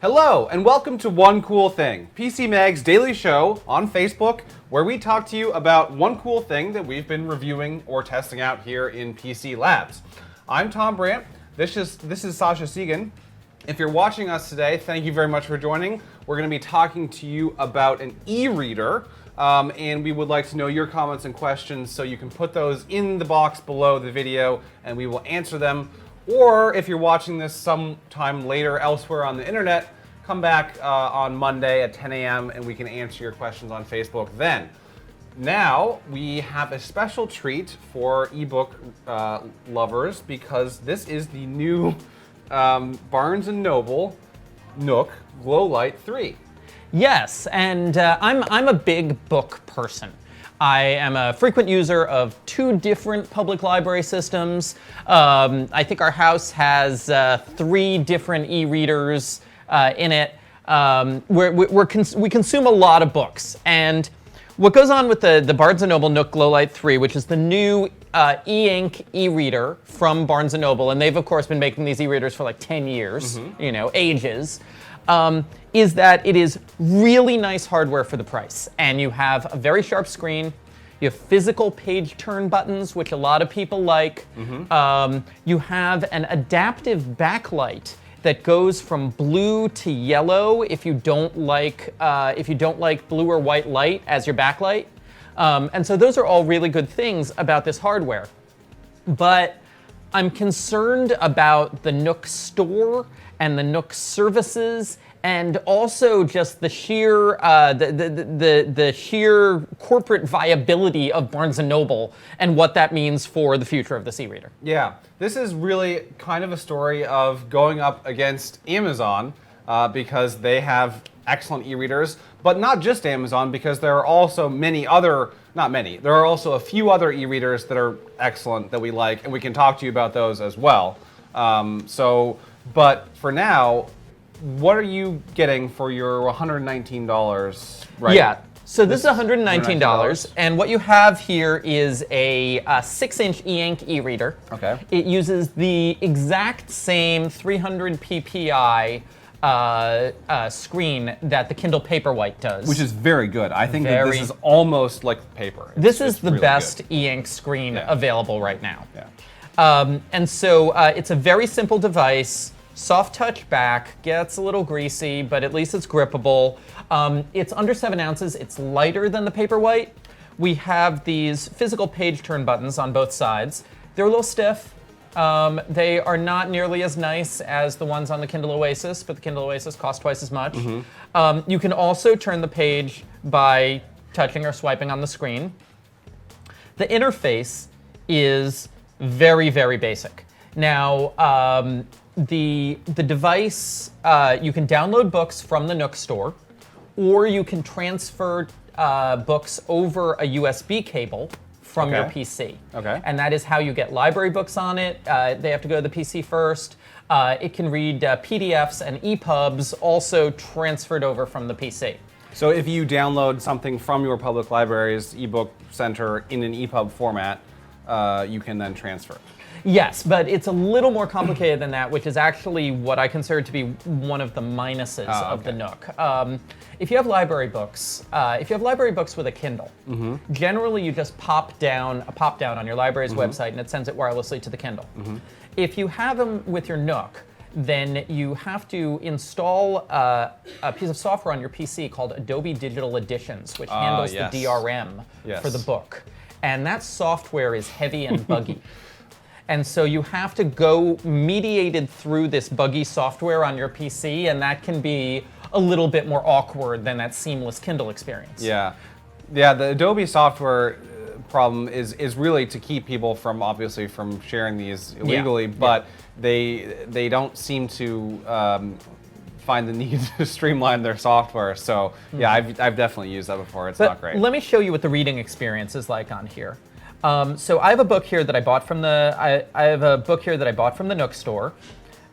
Hello, and welcome to One Cool Thing, PC Mag's daily show on Facebook, where we talk to you about one cool thing that we've been reviewing or testing out here in PC Labs. I'm Tom Brandt. This is Sasha Segan. If you're watching us today, thank you very much for joining. We're going to be talking to you about an e-reader, and we would like to know your comments and questions, so you can put those in the box below the video, and we will answer them. Or if you're watching this sometime later elsewhere on the internet, come back on Monday at 10 a.m. and we can answer your questions on Facebook then. Now, we have a special treat for ebook lovers, because this is the new Barnes Noble Nook GlowLight 3. Yes, and I'm a big book person. I am a frequent user of two different public library systems. I think our house has 3 different e-readers in it. We consume a lot of books. And what goes on with the Barnes Noble Nook GlowLight 3, which is the new e-ink e-reader from Barnes Noble, and they've of course been making these e-readers for like 10 years, ages, is that it is really nice hardware for the price. And you have a very sharp screen. You have physical page turn buttons, which a lot of people like. You have an adaptive backlight that goes from blue to yellow if you don't like blue or white light as your backlight. And so those are all really good things about this hardware. But I'm concerned about the Nook store and the Nook services, and also just the sheer the sheer corporate viability of Barnes & Noble and what that means for the future of the e-reader. Yeah, this is really kind of a story of going up against Amazon because they have excellent e-readers, but not just Amazon, because there are also there are also a few other e-readers that are excellent that we like, and we can talk to you about those as well. But for now, what are you getting for your $119, right? Yeah, so this is $119, and what you have here is a 6-inch e-ink e-reader. Okay. It uses the exact same 300 ppi screen that the Kindle Paperwhite does. Which is very good. I think that this is almost like paper. This is the really best good e-ink screen available right now. Yeah. And so it's a very simple device. Soft touch back, gets a little greasy, but at least it's grippable. It's under 7 ounces, it's lighter than the Paperwhite. We have these physical page turn buttons on both sides. They're a little stiff. They are not nearly as nice as the ones on the Kindle Oasis, but the Kindle Oasis costs twice as much. You can also turn the page by touching or swiping on the screen. The interface is very, very basic. Now, the device, you can download books from the Nook store, or you can transfer books over a USB cable from your PC. Okay. And that is how you get library books on it. They have to go to the PC first. It can read PDFs and EPUBs, also transferred over from the PC. So if you download something from your public library's ebook center in an EPUB format, you can then transfer. Yes, but it's a little more complicated than that, which is actually what I consider to be one of the minuses of the Nook. If you have library books, with a Kindle, generally you just pop down on your library's website and it sends it wirelessly to the Kindle. If you have them with your Nook, then you have to install a piece of software on your PC called Adobe Digital Editions, which handles the DRM for the book. And that software is heavy and buggy. And so you have to go mediated through this buggy software on your PC, and that can be a little bit more awkward than that seamless Kindle experience. Yeah, the Adobe software problem is really to keep people from sharing these illegally, but they don't seem to find the need to streamline their software. So yeah, I've definitely used that before. It's not great. Let me show you what the reading experience is like on here. So I have a book here that I bought from the Nook store.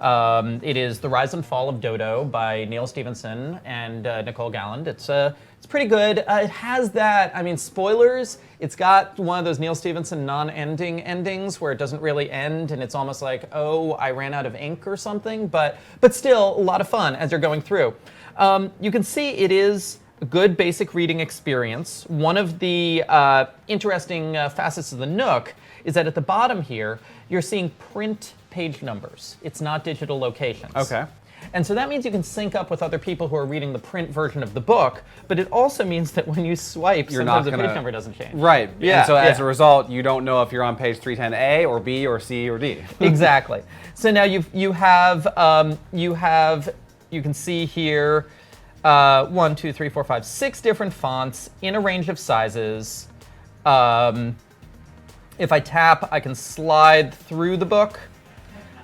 It is The Rise and Fall of Dodo by Neil Stephenson and Nicole Galland. It's pretty good. It has that, I mean, spoilers, it's got one of those Neil Stephenson non-ending endings where it doesn't really end and it's almost like, oh, I ran out of ink or something, but still a lot of fun as you're going through. You can see it is a good basic reading experience. One of the interesting facets of the Nook is that at the bottom here, you're seeing print page numbers. It's not digital locations. Okay. And so that means you can sync up with other people who are reading the print version of the book, but it also means that when you swipe, sometimes the page number doesn't change. Right. Yeah. And so as a result, you don't know if you're on page 310A or B or C or D. Exactly. So now you can see here 1, 2, 3, 4, 5, 6 different fonts in a range of sizes. If I tap, I can slide through the book.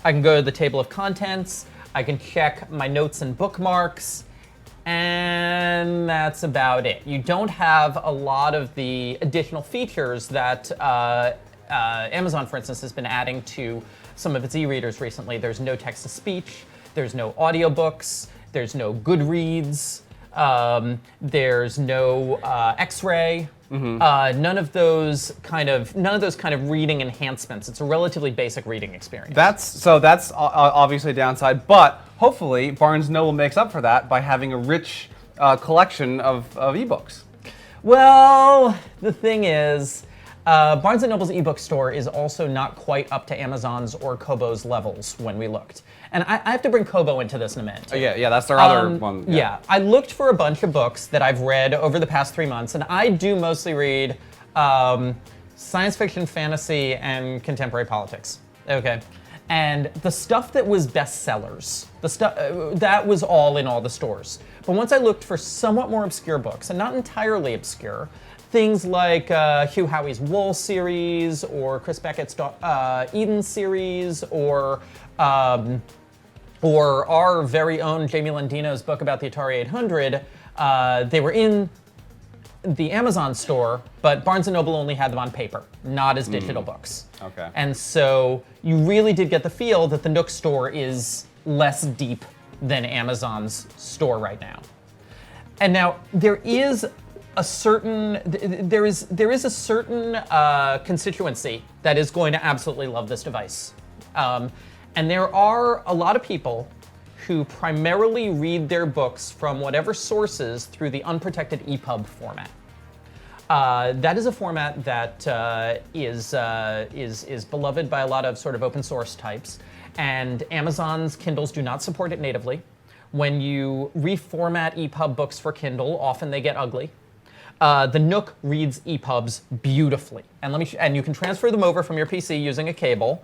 I can go to the table of contents. I can check my notes and bookmarks. And that's about it. You don't have a lot of the additional features that Amazon, for instance, has been adding to some of its e-readers recently. There's no text-to-speech. There's no audiobooks. There's no Goodreads. There's no X-ray. None of those kind of reading enhancements. It's a relatively basic reading experience. That's obviously a downside, but hopefully Barnes Noble makes up for that by having a rich collection of ebooks. Well, the thing is, Barnes Noble's ebook store is also not quite up to Amazon's or Kobo's levels when we looked. And I have to bring Kobo into this in a minute. Oh, yeah, that's their other one. Yeah, I looked for a bunch of books that I've read over the past 3 months, and I do mostly read science fiction, fantasy, and contemporary politics. Okay. And the stuff that was bestsellers, the stuff that was all in all the stores. But once I looked for somewhat more obscure books, and not entirely obscure, things like Hugh Howey's Wool series, or Chris Beckett's Eden series, or our very own Jamie Landino's book about the Atari 800, they were in the Amazon store, but Barnes & Noble only had them on paper, not as digital books. Okay. And so you really did get the feel that the Nook store is less deep than Amazon's store right now. And now there is a certain constituency that is going to absolutely love this device. And there are a lot of people who primarily read their books from whatever sources through the unprotected EPUB format. That is a format that is beloved by a lot of sort of open source types, and Amazon's Kindles do not support it natively. When you reformat EPUB books for Kindle, often they get ugly. The Nook reads EPUBs beautifully, and you can transfer them over from your PC using a cable.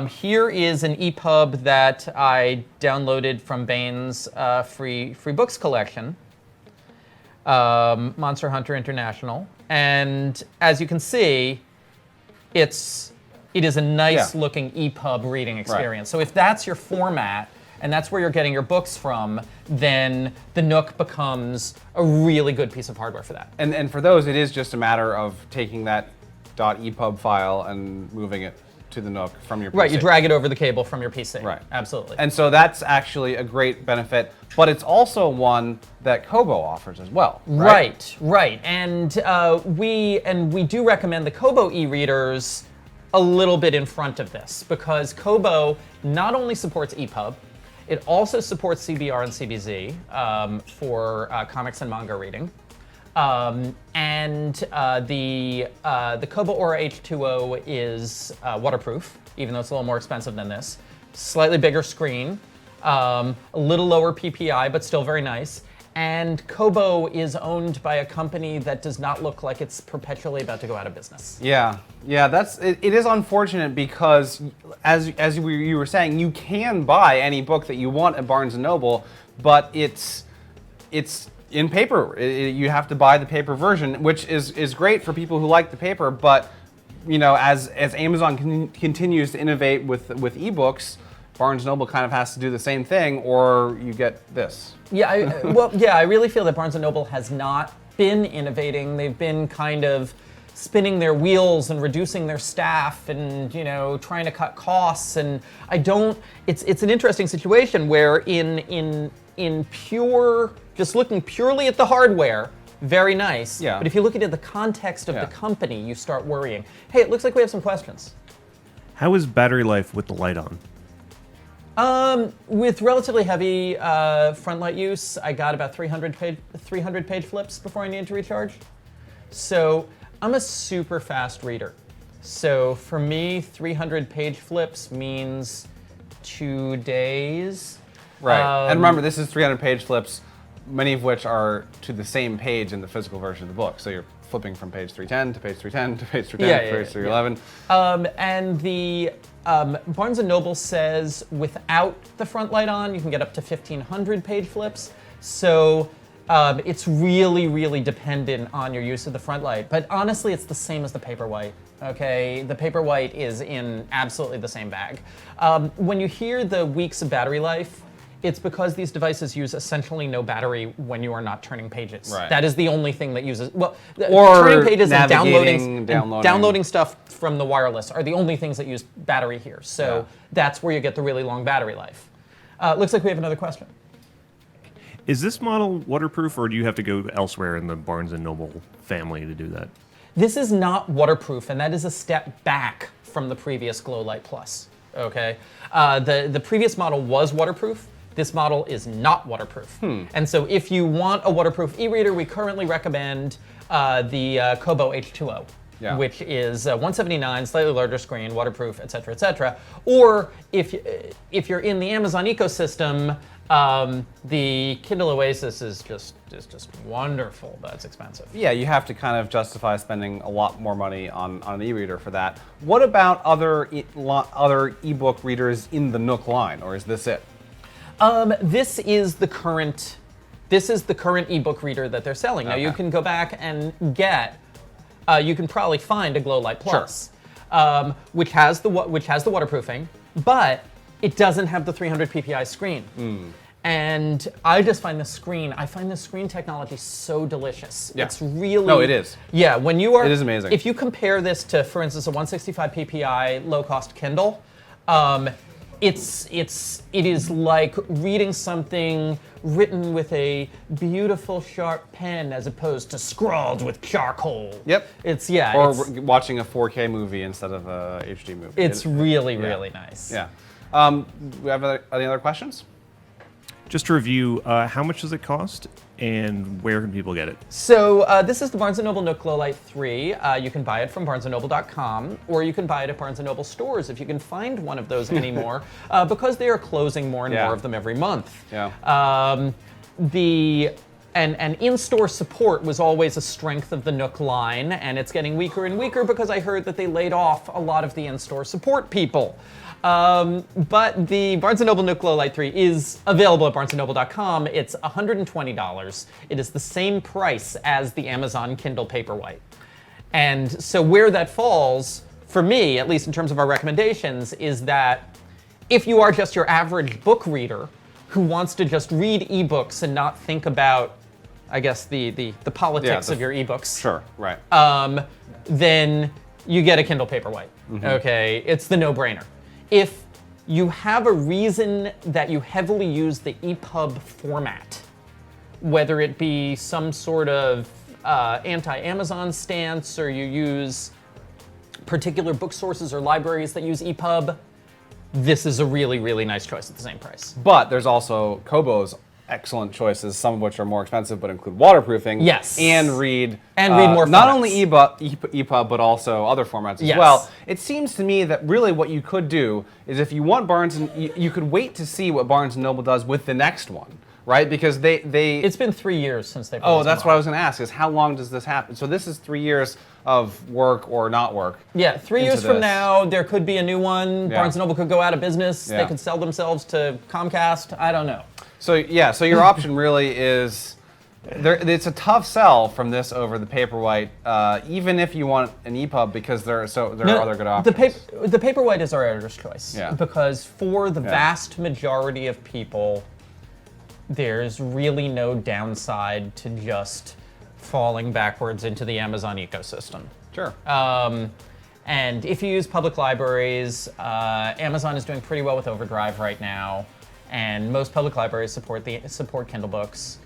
Here is an EPUB that I downloaded from Bane's free books collection, Monster Hunter International, and as you can see, it is a nice looking EPUB reading experience. Right. So if that's your format, and that's where you're getting your books from, then the Nook becomes a really good piece of hardware for that. And for those, it is just a matter of taking that .epub file and moving it to the Nook from your PC. Right, you drag it over the cable from your PC. Right. Absolutely. And so that's actually a great benefit, but it's also one that Kobo offers as well. Right. And we do recommend the Kobo e-readers a little bit in front of this, because Kobo not only supports EPUB, it also supports CBR and CBZ for comics and manga reading. And the Kobo Aura H2O is waterproof, even though it's a little more expensive than this. Slightly bigger screen, a little lower PPI, but still very nice. And Kobo is owned by a company that does not look like it's perpetually about to go out of business. Yeah, it is unfortunate because, as you were saying, you can buy any book that you want at Barnes & Noble, but it's in paper. You have to buy the paper version, which is great for people who like the paper, but as Amazon continues to innovate with ebooks, Barnes Noble kind of has to do the same thing, or you get this. I really feel that Barnes Noble has not been innovating. They've been kind of spinning their wheels and reducing their staff and trying to cut costs. And it's an interesting situation where in pure, just looking purely at the hardware, very nice. Yeah. But if you look into the context of the company, you start worrying. Hey, it looks like we have some questions. How is battery life with the light on? With relatively heavy front light use, I got about 300 page flips before I needed to recharge. So I'm a super fast reader. So for me, 300 page flips means 2 days. Right. And remember, this is 300 page flips, many of which are to the same page in the physical version of the book. So you're flipping from page 310 to page 310 to page 310 to page 311. And the Barnes Noble says without the front light on, you can get up to 1,500 page flips. So it's really, really dependent on your use of the front light. But honestly, it's the same as the Paperwhite. Okay, the Paperwhite is in absolutely the same bag. When you hear the weeks of battery life, it's because these devices use essentially no battery when you are not turning pages. Right. That is the only thing that uses, Or turning pages and navigating, downloading stuff from the wireless are the only things that use battery here. So that's where you get the really long battery life. Looks like we have another question. Is this model waterproof, or do you have to go elsewhere in the Barnes & Noble family to do that? This is not waterproof, and that is a step back from the previous GlowLight Plus. Okay, the previous model was waterproof. This model is not waterproof. And so if you want a waterproof e-reader, we currently recommend the Kobo H2O, which is 179, slightly larger screen, waterproof, et cetera, Or if you're in the Amazon ecosystem, the Kindle Oasis is just wonderful, but it's expensive. Yeah, you have to kind of justify spending a lot more money on an e-reader for that. What about other ebook readers in the Nook line, or is this it? This is the current ebook reader that they're selling. Now you can go back and get. You can probably find a GlowLight Plus, which has the waterproofing, but it doesn't have the 300 ppi screen. And I find the screen technology so delicious. Yeah. It's really... No, it is. Yeah, when you are... It is amazing. If you compare this to, for instance, a 165 ppi low-cost Kindle, it is like reading something written with a beautiful sharp pen as opposed to scrawled with charcoal. Yep. Or watching a 4K movie instead of a HD movie. It's really nice. Yeah. We have any other questions? Just to review, how much does it cost, and where can people get it? So this is the Barnes Noble Nook GlowLight 3. You can buy it from BarnesandNoble.com, or you can buy it at Barnes Noble stores if you can find one of those anymore, because they are closing more and more of them every month. Yeah. And in-store support was always a strength of the Nook line, and it's getting weaker and weaker because I heard that they laid off a lot of the in-store support people. But the Barnes Noble Nook GlowLight 3 is available at BarnesandNoble.com. It's $120. It is the same price as the Amazon Kindle Paperwhite. And so where that falls, for me, at least in terms of our recommendations, is that if you are just your average book reader who wants to just read ebooks and not think about, I guess, the politics of your ebooks. Sure, right. Then you get a Kindle Paperwhite. Okay, it's the no-brainer. If you have a reason that you heavily use the EPUB format, whether it be some sort of anti-Amazon stance, or you use particular book sources or libraries that use EPUB, this is a really, really nice choice at the same price. But there's also Kobo's excellent choices, some of which are more expensive but include waterproofing. Yes. And read more not formats. only EPUB but also other formats as well. It seems to me that really what you could do is, if you want you could wait to see what Barnes & Noble does with the next one, right? Because they It's been 3 years since they've Oh, that's what I was going to ask, is how long does this happen? So this is 3 years of work or not work. Yeah, 3 years from now, there could be a new one. Yeah. Barnes & Noble could go out of business. Yeah. They could sell themselves to Comcast. I don't know. So yeah, so your option really is, it's a tough sell from this over the Paperwhite, even if you want an EPUB, because there are other good options. The Paperwhite is our editor's choice. Yeah. Because for the vast majority of people, there's really no downside to just falling backwards into the Amazon ecosystem. Sure. And if you use public libraries, Amazon is doing pretty well with Overdrive right now, and most public libraries support Kindle books.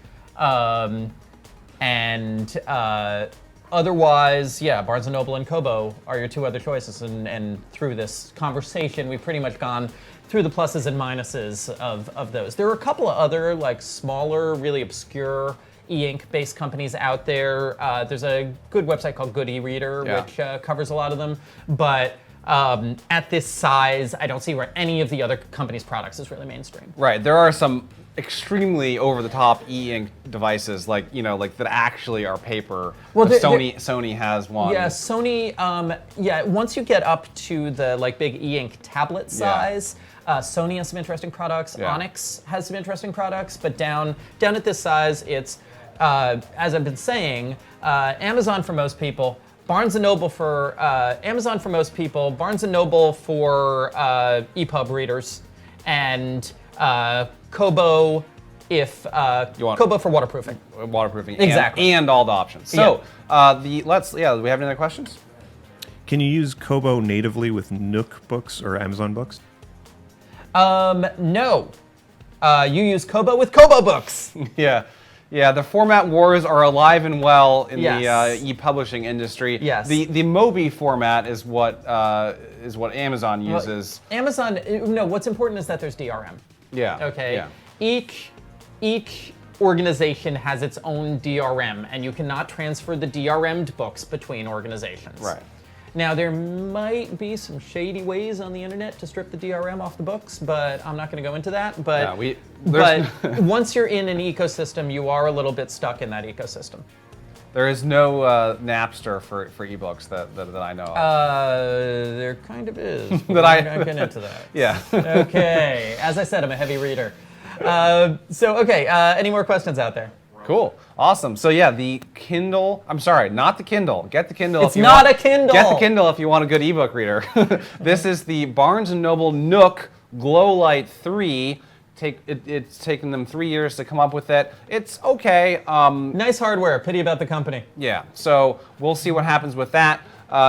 Otherwise, yeah, Barnes Noble and Kobo are your two other choices. And through this conversation, we've pretty much gone through the pluses and minuses of those. There are a couple of other like smaller, really obscure e-ink based companies out there. There's a good website called Good eReader, which covers a lot of them. But at this size, I don't see where any of the other companies' products is really mainstream. Right. There are some extremely over-the-top e-ink devices, like that actually are paper. Well, Sony has one. Yeah, Sony. Once you get up to the like big e-ink tablet size, Sony has some interesting products. Yeah. Onyx has some interesting products, but down at this size, it's as I've been saying, Amazon for most people. Barnes & Noble for Amazon for most people, Barnes & Noble for EPUB readers, and Kobo Kobo for waterproofing. Waterproofing. Exactly. And all the options. So do we have any other questions? Can you use Kobo natively with Nook books or Amazon books? No. You use Kobo with Kobo books. Yeah, the format wars are alive and well in Yes. the e-publishing industry. Yes. The Mobi format is what Amazon uses. Amazon. No. What's important is that there's DRM. Yeah. Okay. Yeah. Each organization has its own DRM, and you cannot transfer the DRM'd books between organizations. Right. Now, there might be some shady ways on the internet to strip the DRM off the books, but I'm not going to go into that. But, once you're in an ecosystem, you are a little bit stuck in that ecosystem. There is no Napster for ebooks that I know of. There kind of is. That We're not going to get into that. Yeah. Okay. As I said, I'm a heavy reader. Any more questions out there? Cool. Awesome. So yeah, the Kindle. I'm sorry, not the Kindle. Get the Kindle. It's not a Kindle. Get the Kindle if you want a good ebook reader. This is the Barnes Noble Nook GlowLight 3. It's taken them 3 years to come up with it. It's okay. Nice hardware. Pity about the company. Yeah. So we'll see what happens with that.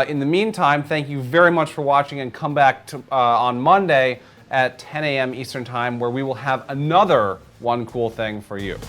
In the meantime, thank you very much for watching, and come back to, on Monday at 10 a.m. Eastern Time, where we will have another one cool thing for you.